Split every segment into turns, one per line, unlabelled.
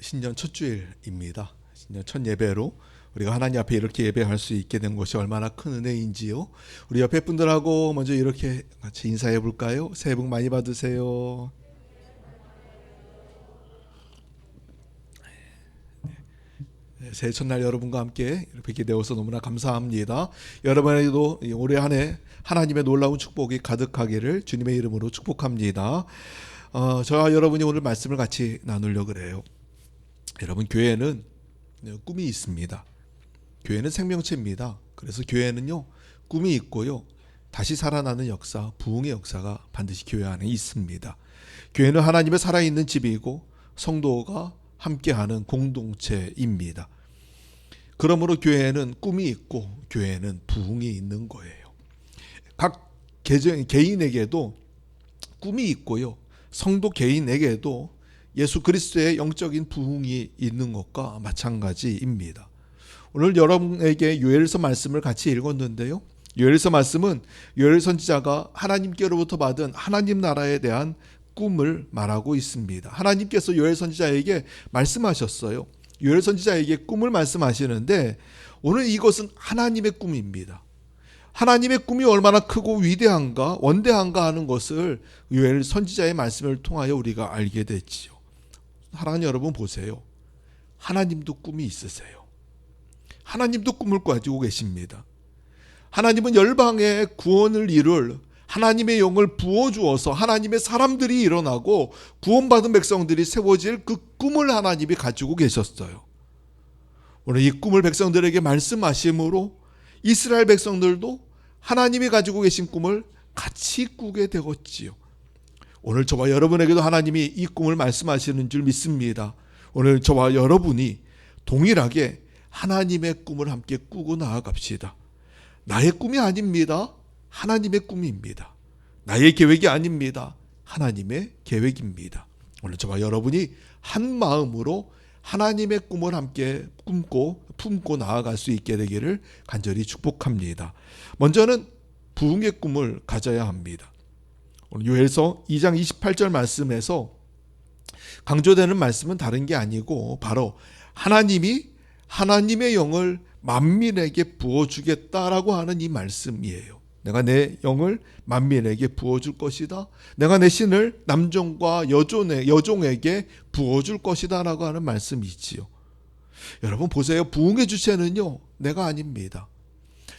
신년 첫 주일입니다. 신년 첫 예배로 우리가 하나님 앞에 이렇게 예배할 수 있게 된 것이 얼마나 큰 은혜인지요. 우리 옆에 분들하고 먼저 이렇게 같이 인사해 볼까요? 새해 복 많이 받으세요. 새해 첫날 여러분과 함께 뵙게 되어서 너무나 감사합니다. 여러분에게도 올해 한 해 하나님의 놀라운 축복이 가득하기를 주님의 이름으로 축복합니다. 저와 여러분이 오늘 말씀을 같이 나누려고 그래요. 여러분, 교회는 꿈이 있습니다. 교회는 생명체입니다. 그래서 교회는요, 꿈이 있고요, 다시 살아나는 역사, 부흥의 역사가 반드시 교회 안에 있습니다. 교회는 하나님의 살아있는 집이고 성도가 함께하는 공동체입니다. 그러므로 교회에는 꿈이 있고 교회에는 부흥이 있는 거예요. 각 개인에게도 꿈이 있고요, 성도 개인에게도 예수 그리스도의 영적인 부흥이 있는 것과 마찬가지입니다. 오늘 여러분에게 요엘서 말씀을 같이 읽었는데요, 요엘서 말씀은 요엘 선지자가 하나님께로부터 받은 하나님 나라에 대한 꿈을 말하고 있습니다. 하나님께서 요엘 선지자에게 말씀하셨어요. 요엘 선지자에게 꿈을 말씀하시는데 오늘 이것은 하나님의 꿈입니다. 하나님의 꿈이 얼마나 크고 위대한가, 원대한가 하는 것을 요엘 선지자의 말씀을 통하여 우리가 알게 됐지요. 사랑하는 여러분, 보세요. 하나님도 꿈이 있으세요. 하나님도 꿈을 가지고 계십니다. 하나님은 열방의 구원을 이룰 하나님의 영을 부어주어서 하나님의 사람들이 일어나고 구원받은 백성들이 세워질 그 꿈을 하나님이 가지고 계셨어요. 오늘 이 꿈을 백성들에게 말씀하심으로 이스라엘 백성들도 하나님이 가지고 계신 꿈을 같이 꾸게 되었지요. 오늘 저와 여러분에게도 하나님이 이 꿈을 말씀하시는 줄 믿습니다. 오늘 저와 여러분이 동일하게 하나님의 꿈을 함께 꾸고 나아갑시다. 나의 꿈이 아닙니다. 하나님의 꿈입니다. 나의 계획이 아닙니다. 하나님의 계획입니다. 오늘 저와 여러분이 한 마음으로 하나님의 꿈을 함께 품고 나아갈 수 있게 되기를 간절히 축복합니다. 먼저는 부흥의 꿈을 가져야 합니다. 오늘 요엘서 2장 28절 말씀에서 강조되는 말씀은 다른 게 아니고 바로 하나님이 하나님의 영을 만민에게 부어주겠다라고 하는 이 말씀이에요. 내가 내 영을 만민에게 부어줄 것이다. 내가 내 신을 남종과 여종에게 부어줄 것이다 라고 하는 말씀이지요. 여러분 보세요. 부흥의 주체는요, 내가 아닙니다.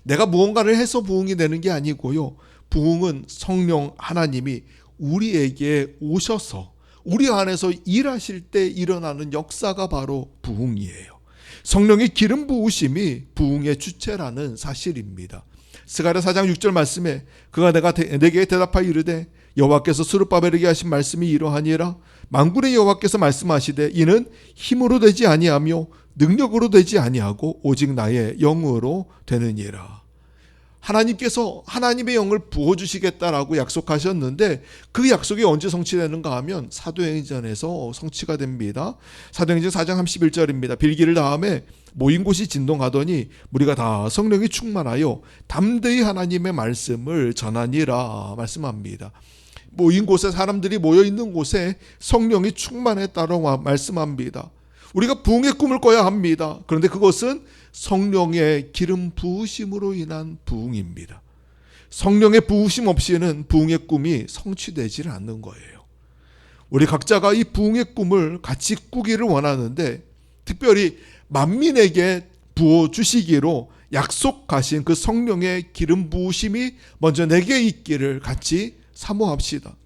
내가 무언가를 해서 부흥이 되는 게 아니고요, 부흥은 성령 하나님이 우리에게 오셔서 우리 안에서 일하실 때 일어나는 역사가 바로 부흥이에요. 성령의 기름 부으심이 부흥의 주체라는 사실입니다. 스가랴 4장 6절 말씀에 그가 내게 대답하여 이르되 여호와께서 스룹바벨에게 하신 말씀이 이러하니라. 만군의 여호와께서 말씀하시되 이는 힘으로 되지 아니하며 능력으로 되지 아니하고 오직 나의 영으로 되느니라. 하나님께서 하나님의 영을 부어주시겠다라고 약속하셨는데 그 약속이 언제 성취되는가 하면 사도행전에서 성취가 됩니다. 사도행전 4장 31절입니다. 빌기를 다음에 모인 곳이 진동하더니 무리가 다 성령이 충만하여 담대히 하나님의 말씀을 전하니라 말씀합니다. 모인 곳에, 사람들이 모여있는 곳에 성령이 충만했다고 말씀합니다. 우리가 부흥의 꿈을 꿔야 합니다. 그런데 그것은 성령의 기름 부으심으로 인한 부흥입니다. 성령의 부으심 없이는 부흥의 꿈이 성취되지 않는 거예요. 우리 각자가 이 부흥의 꿈을 같이 꾸기를 원하는데 특별히 만민에게 부어주시기로 약속하신 그 성령의 기름 부으심이 먼저 내게 있기를 같이 사모합시다.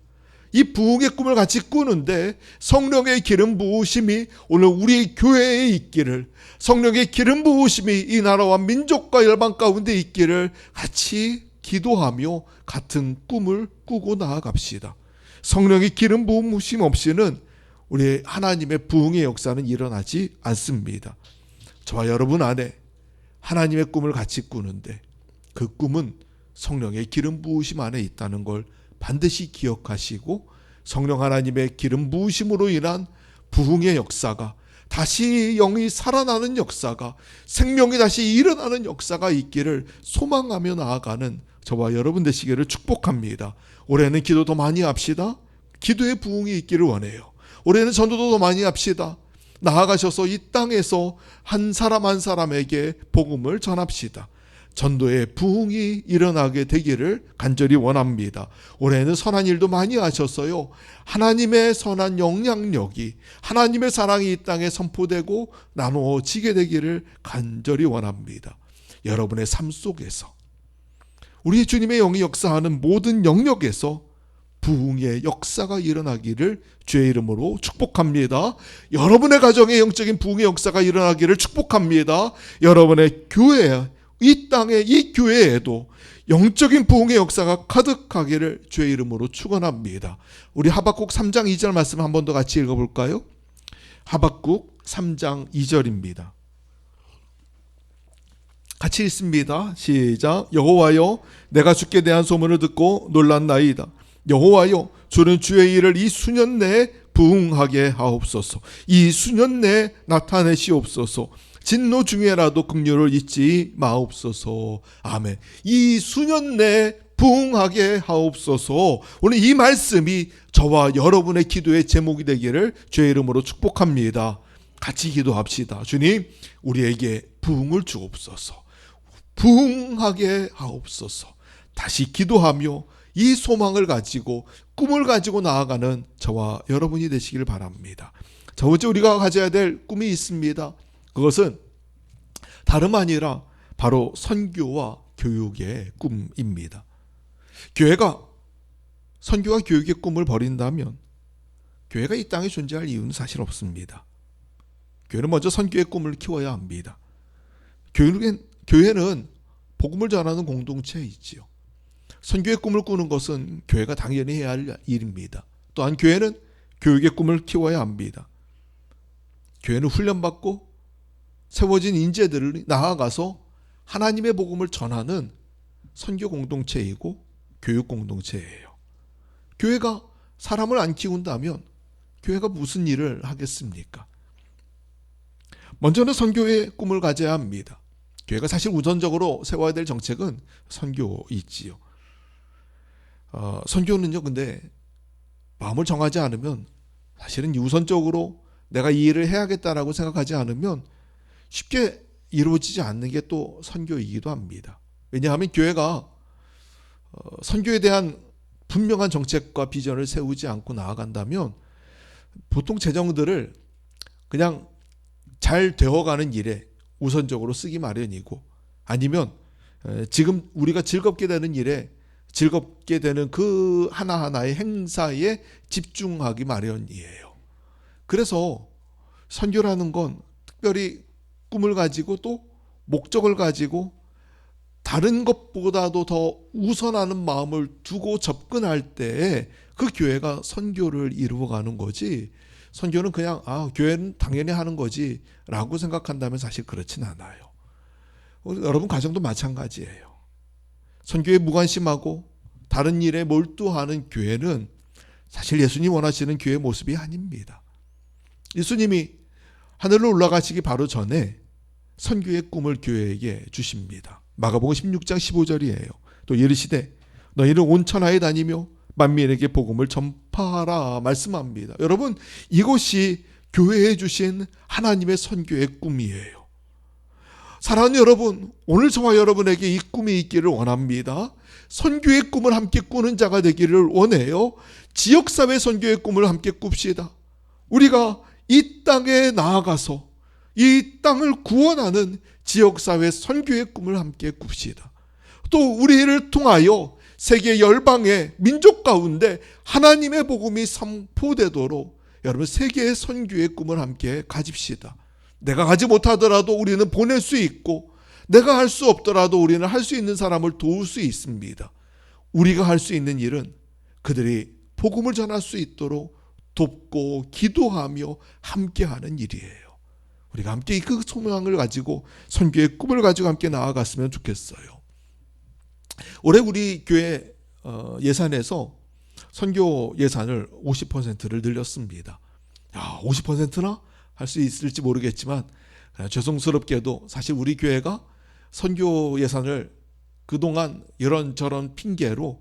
이 부흥의 꿈을 같이 꾸는데 성령의 기름 부으심이 오늘 우리 교회에 있기를, 성령의 기름 부으심이 이 나라와 민족과 열방 가운데 있기를 같이 기도하며 같은 꿈을 꾸고 나아갑시다. 성령의 기름 부으심 없이는 우리 하나님의 부흥의 역사는 일어나지 않습니다. 저와 여러분 안에 하나님의 꿈을 같이 꾸는데 그 꿈은 성령의 기름 부으심 안에 있다는 걸 반드시 기억하시고 성령 하나님의 기름 부으심으로 인한 부흥의 역사가, 다시 영이 살아나는 역사가, 생명이 다시 일어나는 역사가 있기를 소망하며 나아가는 저와 여러분 되시기를 축복합니다. 올해는 기도 더 많이 합시다. 기도의 부흥이 있기를 원해요. 올해는 전도도 더 많이 합시다. 나아가셔서 이 땅에서 한 사람 한 사람에게 복음을 전합시다. 전도의 부흥이 일어나게 되기를 간절히 원합니다. 올해는 선한 일도 많이 하셨어요. 하나님의 선한 영향력이, 하나님의 사랑이 이 땅에 선포되고 나누어지게 되기를 간절히 원합니다. 여러분의 삶 속에서 우리 주님의 영이 역사하는 모든 영역에서 부흥의 역사가 일어나기를 주의 이름으로 축복합니다. 여러분의 가정에 영적인 부흥의 역사가 일어나기를 축복합니다. 여러분의 교회, 이 땅에 이 교회에도 영적인 부흥의 역사가 가득하기를 주의 이름으로 축원합니다. 우리 하박국 3장 2절 말씀 한 번 더 같이 읽어볼까요? 하박국 3장 2절입니다. 같이 읽습니다. 시작. 여호와여, 내가 주께 대한 소문을 듣고 놀랐나이다. 여호와여, 주는 주의 일을 이 수년 내에 부흥하게 하옵소서. 이 수년 내에 나타내시옵소서. 진노 중에라도 긍휼을 잊지 마옵소서. 아멘. 이 수년 내에 부흥하게 하옵소서. 오늘 이 말씀이 저와 여러분의 기도의 제목이 되기를 주의 이름으로 축복합니다. 같이 기도합시다. 주님, 우리에게 부흥을 주옵소서. 부흥하게 하옵소서. 다시 기도하며 이 소망을 가지고 꿈을 가지고 나아가는 저와 여러분이 되시길 바랍니다. 첫 번째 우리가 가져야 될 꿈이 있습니다. 그것은 다름 아니라 바로 선교와 교육의 꿈입니다. 교회가 선교와 교육의 꿈을 버린다면 교회가 이 땅에 존재할 이유는 사실 없습니다. 교회는 먼저 선교의 꿈을 키워야 합니다. 교회는 복음을 전하는 공동체이지요. 선교의 꿈을 꾸는 것은 교회가 당연히 해야 할 일입니다. 또한 교회는 교육의 꿈을 키워야 합니다. 교회는 훈련받고 세워진 인재들을 나아가서 하나님의 복음을 전하는 선교 공동체이고 교육 공동체예요. 교회가 사람을 안 키운다면 교회가 무슨 일을 하겠습니까? 먼저는 선교의 꿈을 가져야 합니다. 교회가 사실 우선적으로 세워야 될 정책은 선교이지요. 선교는요, 근데 마음을 정하지 않으면 사실은 우선적으로 내가 이 일을 해야겠다라고 생각하지 않으면 쉽게 이루어지지 않는 게 또 선교이기도 합니다. 왜냐하면 교회가 선교에 대한 분명한 정책과 비전을 세우지 않고 나아간다면 보통 재정들을 그냥 잘 되어가는 일에 우선적으로 쓰기 마련이고, 아니면 지금 우리가 즐겁게 되는 일에 즐겁게 되는 그 하나하나의 행사에 집중하기 마련이에요. 그래서 선교라는 건 특별히 꿈을 가지고 또 목적을 가지고 다른 것보다도 더 우선하는 마음을 두고 접근할 때 그 교회가 선교를 이루어가는 거지, 선교는 그냥 교회는 당연히 하는 거지 라고 생각한다면 사실 그렇진 않아요. 여러분 가정도 마찬가지예요. 선교에 무관심하고 다른 일에 몰두하는 교회는 사실 예수님 원하시는 교회 모습이 아닙니다. 예수님이 하늘로 올라가시기 바로 전에 선교의 꿈을 교회에게 주십니다. 마가복음 16장 15절이에요. 또 이르시되 너희는 온 천하에 다니며 만민에게 복음을 전파하라 말씀합니다. 여러분, 이것이 교회에 주신 하나님의 선교의 꿈이에요. 사랑하는 여러분, 오늘 저와 여러분에게 이 꿈이 있기를 원합니다. 선교의 꿈을 함께 꾸는 자가 되기를 원해요. 지역사회 선교의 꿈을 함께 꿉시다. 우리가 이 땅에 나아가서 이 땅을 구원하는 지역사회 선교의 꿈을 함께 꿉시다. 또 우리를 통하여 세계 열방의 민족 가운데 하나님의 복음이 선포되도록 여러분 세계의 선교의 꿈을 함께 가집시다. 내가 가지 못하더라도 우리는 보낼 수 있고, 내가 할 수 없더라도 우리는 할 수 있는 사람을 도울 수 있습니다. 우리가 할 수 있는 일은 그들이 복음을 전할 수 있도록 돕고 기도하며 함께하는 일이에요. 우리가 함께 그 소망을 가지고 선교의 꿈을 가지고 함께 나아갔으면 좋겠어요. 올해 우리 교회 예산에서 선교 예산을 50%를 늘렸습니다. 50%나 할 수 있을지 모르겠지만 죄송스럽게도 사실 우리 교회가 선교 예산을 그동안 이런저런 핑계로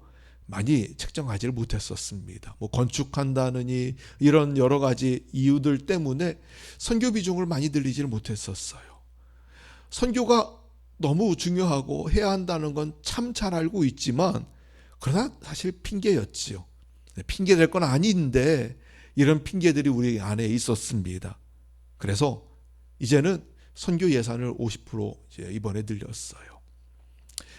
많이 책정하지를 못했었습니다. 뭐 건축한다느니 이런 여러 가지 이유들 때문에 선교 비중을 많이 늘리지를 못했었어요. 선교가 너무 중요하고 해야 한다는 건 참 잘 알고 있지만 그러나 사실 핑계였지요. 핑계 될 건 아닌데 이런 핑계들이 우리 안에 있었습니다. 그래서 이제는 선교 예산을 50% 이제 이번에 늘렸어요.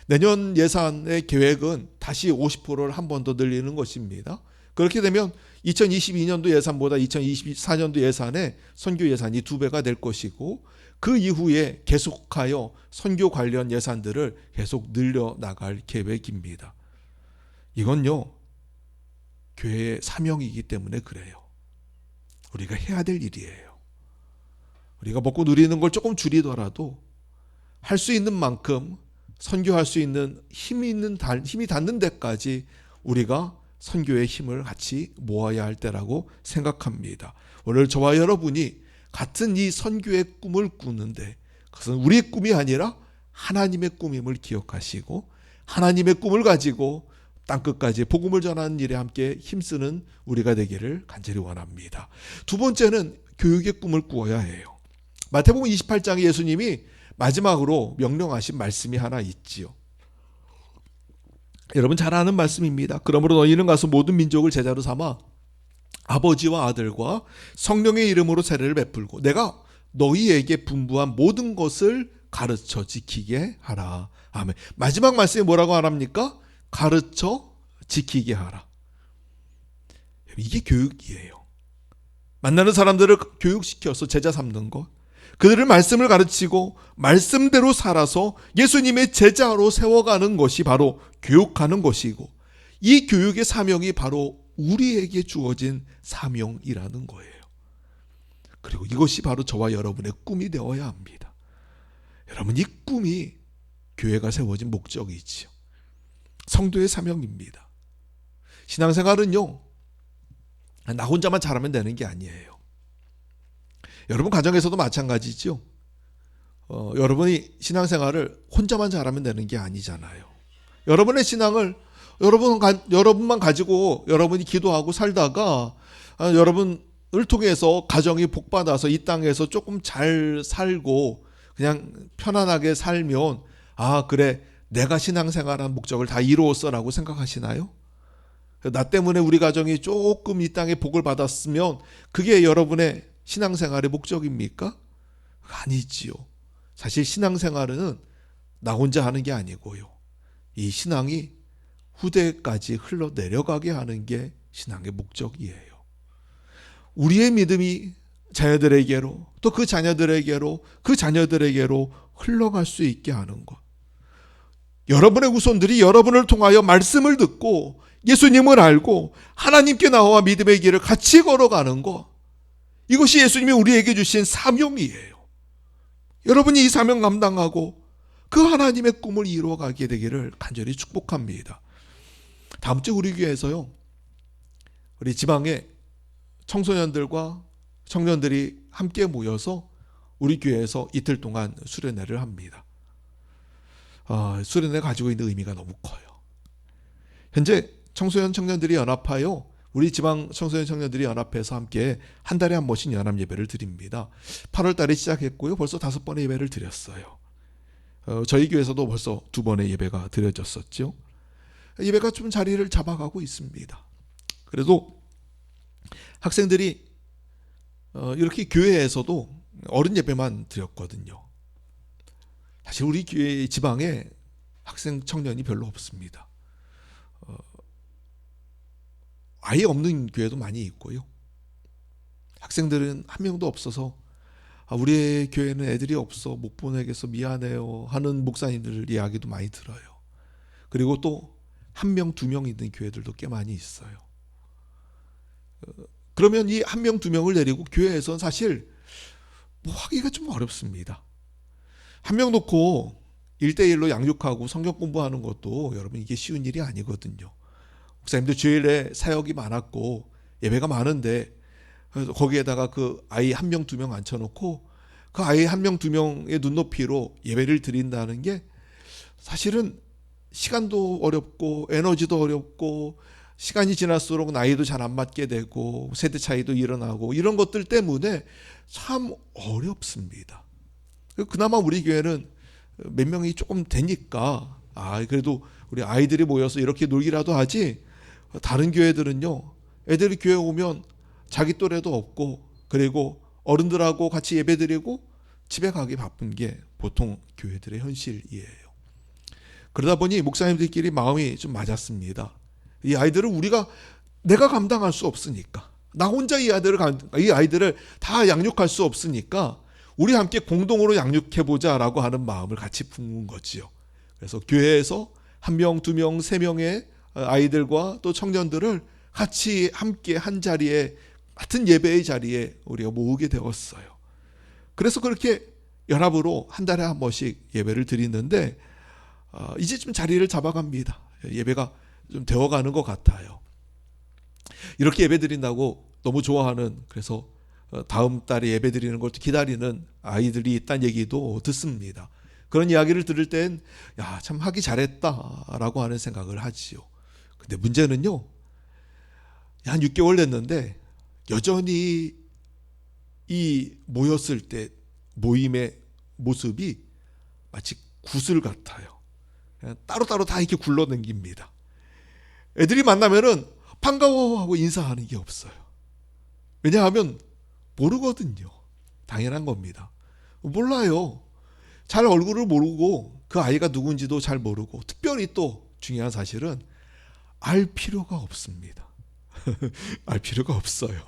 내년 예산의 계획은 다시 50%를 한 번 더 늘리는 것입니다. 그렇게 되면 2022년도 예산보다 2024년도 예산에 선교 예산이 2배가 될 것이고 그 이후에 계속하여 선교 관련 예산들을 계속 늘려나갈 계획입니다. 이건요, 교회의 사명이기 때문에 그래요. 우리가 해야 될 일이에요. 우리가 먹고 누리는 걸 조금 줄이더라도 할 수 있는 만큼 선교할 수 있는 힘이 닿는 데까지 우리가 선교의 힘을 같이 모아야 할 때라고 생각합니다. 오늘 저와 여러분이 같은 이 선교의 꿈을 꾸는데 그것은 우리의 꿈이 아니라 하나님의 꿈임을 기억하시고 하나님의 꿈을 가지고 땅끝까지 복음을 전하는 일에 함께 힘쓰는 우리가 되기를 간절히 원합니다. 두 번째는 교육의 꿈을 꾸어야 해요. 마태복음 28장에 예수님이 마지막으로 명령하신 말씀이 하나 있지요. 여러분 잘 아는 말씀입니다. 그러므로 너희는 가서 모든 민족을 제자로 삼아 아버지와 아들과 성령의 이름으로 세례를 베풀고 내가 너희에게 분부한 모든 것을 가르쳐 지키게 하라. 아멘. 마지막 말씀이 뭐라고 하랍니까? 가르쳐 지키게 하라. 이게 교육이에요. 만나는 사람들을 교육시켜서 제자 삼는 것, 그들을 말씀을 가르치고 말씀대로 살아서 예수님의 제자로 세워가는 것이 바로 교육하는 것이고 이 교육의 사명이 바로 우리에게 주어진 사명이라는 거예요. 그리고 이것이 바로 저와 여러분의 꿈이 되어야 합니다. 여러분 이 꿈이 교회가 세워진 목적이지요. 성도의 사명입니다. 신앙생활은요, 나 혼자만 잘하면 되는 게 아니에요. 여러분 가정에서도 마찬가지죠. 여러분이 신앙생활을 혼자만 잘하면 되는 게 아니잖아요. 여러분의 신앙을 여러분만 가지고 여러분이 기도하고 살다가 여러분을 통해서 가정이 복받아서 이 땅에서 조금 잘 살고 그냥 편안하게 살면 아 그래 내가 신앙생활한 목적을 다 이루었어라고 생각하시나요? 나 때문에 우리 가정이 조금 이 땅에 복을 받았으면 그게 여러분의 신앙생활의 목적입니까? 아니지요. 사실 신앙생활은 나 혼자 하는 게 아니고요. 이 신앙이 후대까지 흘러내려가게 하는 게 신앙의 목적이에요. 우리의 믿음이 자녀들에게로 또 그 자녀들에게로 그 자녀들에게로 흘러갈 수 있게 하는 것. 여러분의 후손들이 여러분을 통하여 말씀을 듣고 예수님을 알고 하나님께 나와 믿음의 길을 같이 걸어가는 것. 이것이 예수님이 우리에게 주신 사명이에요. 여러분이 이 사명 감당하고 그 하나님의 꿈을 이루어가게 되기를 간절히 축복합니다. 다음 주 우리 교회에서요, 우리 지방의 청소년들과 청년들이 함께 모여서 우리 교회에서 이틀 동안 수련회를 합니다. 수련회 가지고 있는 의미가 너무 커요. 현재 청소년 청년들이 연합하여 우리 지방 청소년 청년들이 연합해서 함께 한 달에 한 번씩 연합 예배를 드립니다. 8월 달에 시작했고요. 벌써 5번의 예배를 드렸어요. 저희 교회에서도 벌써 2번의 예배가 드려졌었죠. 예배가 좀 자리를 잡아가고 있습니다. 그래도 학생들이 이렇게 교회에서도 어른 예배만 드렸거든요. 사실 우리 교회 지방에 학생 청년이 별로 없습니다. 아예 없는 교회도 많이 있고요. 학생들은 한 명도 없어서 우리 교회는 애들이 없어 못 보내겠어 미안해요 하는 목사님들 이야기도 많이 들어요. 그리고 또 1명, 2명 있는 교회들도 꽤 많이 있어요. 그러면 이 1명, 2명을 데리고 교회에서는 사실 뭐 하기가 좀 어렵습니다. 1명 놓고 1대1로 양육하고 성경 공부하는 것도 여러분 이게 쉬운 일이 아니거든요. 목사님도 주일에 사역이 많았고 예배가 많은데 거기에다가 그 아이 1명, 2명 앉혀놓고 그 아이 1명, 2명의 눈높이로 예배를 드린다는 게 사실은 시간도 어렵고 에너지도 어렵고 시간이 지날수록 나이도 잘 안 맞게 되고 세대 차이도 일어나고 이런 것들 때문에 참 어렵습니다. 그나마 우리 교회는 몇 명이 조금 되니까 그래도 우리 아이들이 모여서 이렇게 놀기라도 하지, 다른 교회들은요 애들이 교회 오면 자기 또래도 없고 그리고 어른들하고 같이 예배드리고 집에 가기 바쁜 게 보통 교회들의 현실이에요. 그러다 보니 목사님들끼리 마음이 좀 맞았습니다. 이 아이들을 내가 감당할 수 없으니까, 나 혼자 이 아이들을 다 양육할 수 없으니까 우리 함께 공동으로 양육해보자라고 하는 마음을 같이 품은 거지요. 그래서 교회에서 1명, 2명, 3명의 아이들과 또 청년들을 같이 함께 한 자리에, 같은 예배의 자리에 우리가 모으게 되었어요. 그래서 그렇게 연합으로 한 달에 한 번씩 예배를 드리는데 이제 좀 자리를 잡아갑니다. 예배가 좀 되어가는 것 같아요. 이렇게 예배 드린다고 너무 좋아하는, 그래서 다음 달에 예배 드리는 걸 기다리는 아이들이 있다는 얘기도 듣습니다. 그런 이야기를 들을 땐 참 하기 잘했다라고 하는 생각을 하지요. 근데 문제는요, 한 6개월 됐는데 여전히 이 모였을 때 모임의 모습이 마치 구슬 같아요. 그냥 따로따로 다 이렇게 굴러다닙니다. 애들이 만나면은 반가워하고 인사하는 게 없어요. 왜냐하면 모르거든요. 당연한 겁니다. 몰라요. 잘 얼굴을 모르고 그 아이가 누군지도 잘 모르고, 특별히 또 중요한 사실은 알 필요가 없습니다. 알 필요가 없어요.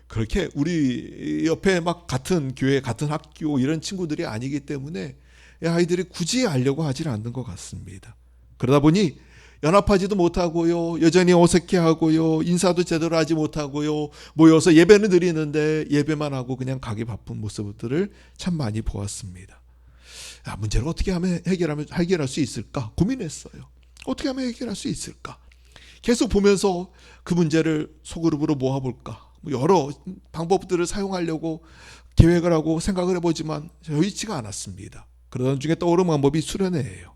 그렇게 우리 옆에 막 같은 교회, 같은 학교 이런 친구들이 아니기 때문에 아이들이 굳이 알려고 하질 않는 것 같습니다. 그러다 보니 연합하지도 못하고요, 여전히 어색해하고요, 인사도 제대로 하지 못하고요, 모여서 예배는 드리는데 예배만 하고 그냥 가기 바쁜 모습들을 참 많이 보았습니다. 문제를 어떻게 하면 해결할 수 있을까 고민했어요. 어떻게 하면 해결할 수 있을까? 계속 보면서 그 문제를 소그룹으로 모아볼까? 여러 방법들을 사용하려고 계획을 하고 생각을 해보지만 여의치가 않았습니다. 그러던 중에 떠오른 방법이 수련회예요.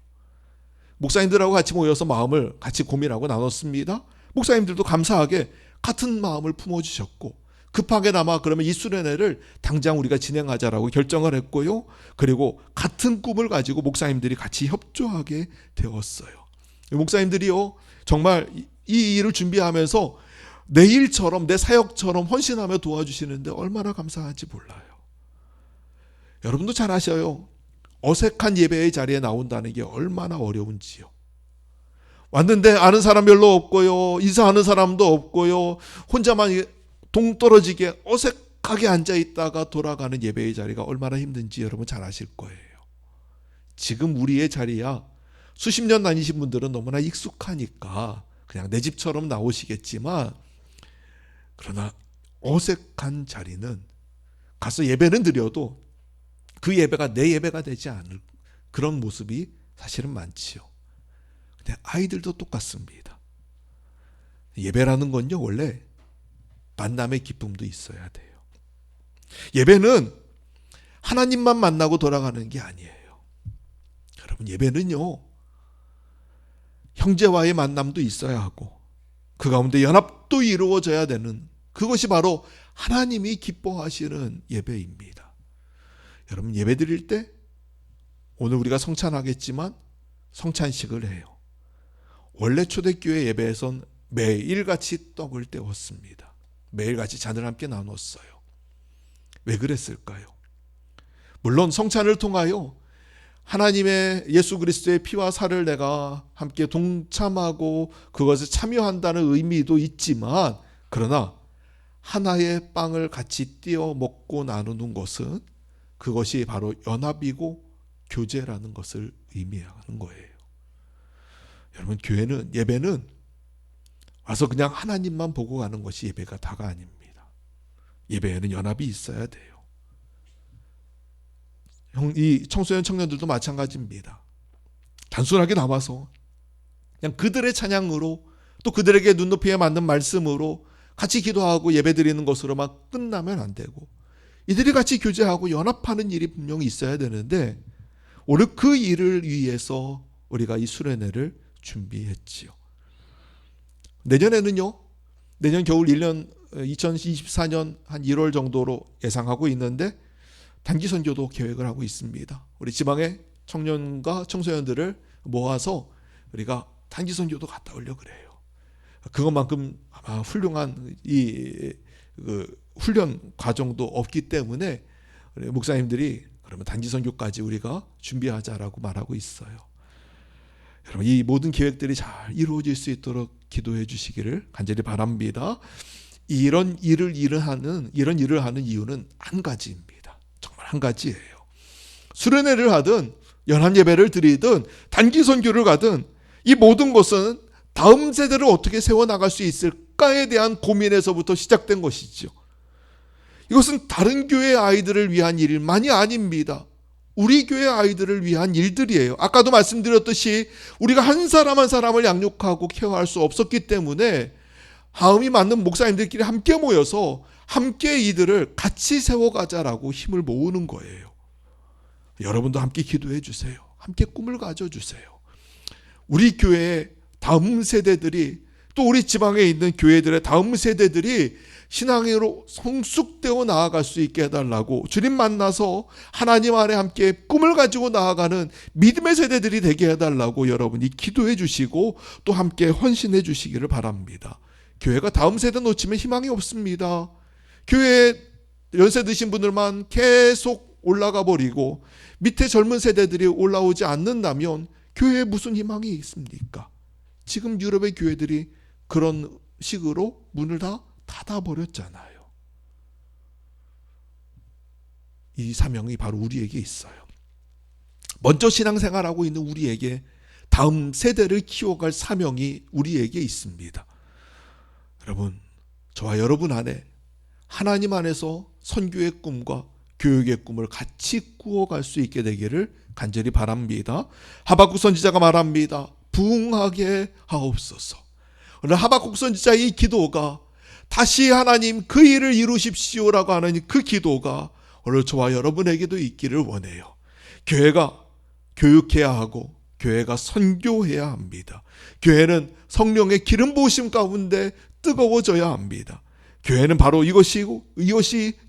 목사님들하고 같이 모여서 마음을 같이 고민하고 나눴습니다. 목사님들도 감사하게 같은 마음을 품어주셨고, 급하게나마 그러면 이 수련회를 당장 우리가 진행하자라고 결정을 했고요. 그리고 같은 꿈을 가지고 목사님들이 같이 협조하게 되었어요. 목사님들이요, 정말 이 일을 준비하면서 내 일처럼, 내 사역처럼 헌신하며 도와주시는데 얼마나 감사한지 몰라요. 여러분도 잘 아셔요. 어색한 예배의 자리에 나온다는 게 얼마나 어려운지요. 왔는데 아는 사람 별로 없고요, 인사하는 사람도 없고요, 혼자만 동떨어지게 어색하게 앉아있다가 돌아가는 예배의 자리가 얼마나 힘든지 여러분 잘 아실 거예요. 지금 우리의 자리야 수십 년 다니신 분들은 너무나 익숙하니까 그냥 내 집처럼 나오시겠지만, 그러나 어색한 자리는 가서 예배는 드려도 그 예배가 내 예배가 되지 않을 그런 모습이 사실은 많지요. 근데 아이들도 똑같습니다. 예배라는 건요, 원래 만남의 기쁨도 있어야 돼요. 예배는 하나님만 만나고 돌아가는 게 아니에요. 여러분, 예배는요, 형제와의 만남도 있어야 하고 그 가운데 연합도 이루어져야 되는, 그것이 바로 하나님이 기뻐하시는 예배입니다. 여러분, 예배 드릴 때 오늘 우리가 성찬하겠지만 성찬식을 해요. 원래 초대교회 예배에선 매일같이 떡을 떼었습니다. 매일같이 잔을 함께 나눴어요. 왜 그랬을까요? 물론 성찬을 통하여 하나님의 예수 그리스도의 피와 살을 내가 함께 동참하고 그것에 참여한다는 의미도 있지만, 그러나 하나의 빵을 같이 띄어 먹고 나누는 것은 그것이 바로 연합이고 교제라는 것을 의미하는 거예요. 여러분, 예배는 와서 그냥 하나님만 보고 가는 것이 예배가 다가 아닙니다. 예배에는 연합이 있어야 돼요. 이 청소년 청년들도 마찬가지입니다. 단순하게 나와서 그냥 그들의 찬양으로, 또 그들에게 눈높이에 맞는 말씀으로 같이 기도하고 예배드리는 것으로만 끝나면 안 되고, 이들이 같이 교제하고 연합하는 일이 분명히 있어야 되는데, 오늘 그 일을 위해서 우리가 이 수련회를 준비했지요. 내년에는요, 내년 겨울 2024년 한 1월 정도로 예상하고 있는데 단기 선교도 계획을 하고 있습니다. 우리 지방의 청년과 청소년들을 모아서 우리가 단기 선교도 갔다 오려고 그래요. 그것만큼 아마 훌륭한 훈련 과정도 없기 때문에 우리 목사님들이 그러면 단기 선교까지 우리가 준비하자라고 말하고 있어요. 여러분, 이 모든 계획들이 잘 이루어질 수 있도록 기도해 주시기를 간절히 바랍니다. 이런 일을 하는 이유는 한 가지입니다. 정말 한 가지예요. 수련회를 하든 연합 예배를 드리든 단기 선교를 가든 이 모든 것은 다음 세대를 어떻게 세워나갈 수 있을까에 대한 고민에서부터 시작된 것이죠. 이것은 다른 교회 아이들을 위한 일만이 아닙니다. 우리 교회 아이들을 위한 일들이에요. 아까도 말씀드렸듯이 우리가 한 사람 한 사람을 양육하고 케어할 수 없었기 때문에 마음이 맞는 목사님들끼리 함께 모여서 함께 이들을 같이 세워가자라고 힘을 모으는 거예요. 여러분도 함께 기도해 주세요. 함께 꿈을 가져주세요. 우리 교회의 다음 세대들이, 또 우리 지방에 있는 교회들의 다음 세대들이 신앙으로 성숙되어 나아갈 수 있게 해달라고, 주님 만나서 하나님 안에 함께 꿈을 가지고 나아가는 믿음의 세대들이 되게 해달라고 여러분이 기도해 주시고 또 함께 헌신해 주시기를 바랍니다. 교회가 다음 세대 놓치면 희망이 없습니다. 교회에 연세 드신 분들만 계속 올라가 버리고 밑에 젊은 세대들이 올라오지 않는다면 교회에 무슨 희망이 있습니까? 지금 유럽의 교회들이 그런 식으로 문을 다 닫아버렸잖아요. 이 사명이 바로 우리에게 있어요. 먼저 신앙생활하고 있는 우리에게 다음 세대를 키워갈 사명이 우리에게 있습니다. 여러분, 저와 여러분 안에 하나님 안에서 선교의 꿈과 교육의 꿈을 같이 꾸어갈 수 있게 되기를 간절히 바랍니다. 하박국 선지자가 말합니다. 부흥하게 하옵소서. 오늘 하박국 선지자의 이 기도가 다시 하나님 그 일을 이루십시오라고 하는 그 기도가 오늘 저와 여러분에게도 있기를 원해요. 교회가 교육해야 하고 교회가 선교해야 합니다. 교회는 성령의 기름 부으심 가운데 뜨거워져야 합니다. 교회는 바로 이것이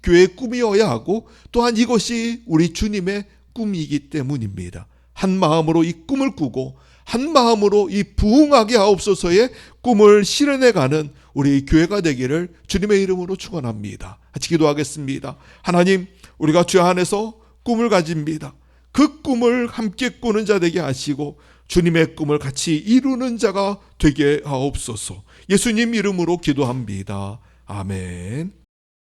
교회의 꿈이어야 하고 또한 이것이 우리 주님의 꿈이기 때문입니다. 한 마음으로 이 꿈을 꾸고 한 마음으로 이 부흥하게 하옵소서의 꿈을 실현해가는 우리 교회가 되기를 주님의 이름으로 축원합니다. 같이 기도하겠습니다. 하나님, 우리가 주 안에서 꿈을 가집니다. 그 꿈을 함께 꾸는 자 되게 하시고 주님의 꿈을 같이 이루는 자가 되게 하옵소서. 예수님 이름으로 기도합니다. 아멘.